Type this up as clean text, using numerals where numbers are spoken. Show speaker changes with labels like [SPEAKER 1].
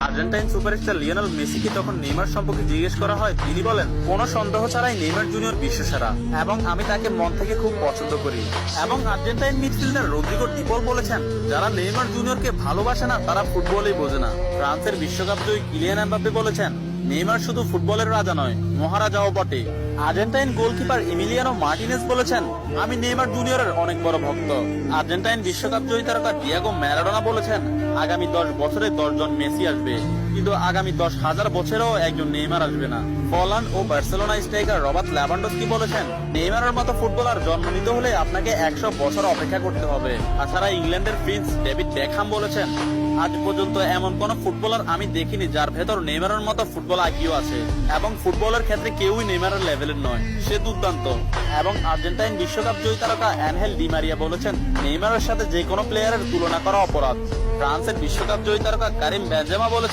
[SPEAKER 1] Argentine superstar Lionel মেসিকে তখন Neymar সম্পর্কে জিজ্ঞেস করা হয়, তিনি বলেন, কোনো সন্দেহ ছাড়াই নেইমার জুনিয়র বিশ্বসেরা এবং আমি তাকে মন থেকে খুব পছন্দ করি। এবং আর্জেন্টাইন মিডফিল্ডার রদ্রিগো ডি পল বলেছেন, যারা নেইমার জুনিয়রকে ভালোবাসে না তারা ফুটবলই বোঝে না। ফ্রান্সের বিশ্বকাপ জয়ী কিলিয়ান এমবাপ্পে বলেছেন, নেইমার শুধু ফুটবলের রাজা নয়, মহারাজাও বটে। আর্জেন্টাইন গোলকিপার এমিলিয়ানো মার্টিনেজ বলেছেন, আমি নেইমার জুনিয়রের অনেক বড় ভক্ত। আর্জেন্টাইন বিশ্বকাপ জয়ী তারকা ডিয়েগো ম্যারাডোনা বলেছেন, আগামী 10 বছরে 10 জন মেসি আসবে, কিন্তু আগামী 10,000 বছরেও একজন নেইমার আসবে না। পোল্যান্ড ও বার্সেলোনা স্ট্রাইকার রবার্ট লেভানডস্কি বলেছেন, নেইমারের মতো ফুটবলার জন্ম নিতে হলে আপনাকে 100 বছর অপেক্ষা করতে হবে। তাছাড়া ইংল্যান্ডের প্রিন্স ডেভিড বেকহাম বলেছেন, আজ পর্যন্ত এমন কোন ফুটবলার আমি দেখিনি যার ভেতর নেইমারের মতো ফুটবল আইকিউ আছে, এবং ফুটবলের ক্ষেত্রে কেউই নেইমারের লেভেলের নয়, সে দুর্দান্ত। এবং আর্জেন্টাইন বিশ্বকাপ জয়ী তারকা অ্যানহেল ডি মারিয়া বলেছেন, নেইমারের সাথে যে কোনো প্লেয়ারের তুলনা করা অপরাধ। ফ্রান্সের বিশ্বকাপ জয়ী তারকা কারিম বেনজেমা বলেছেন,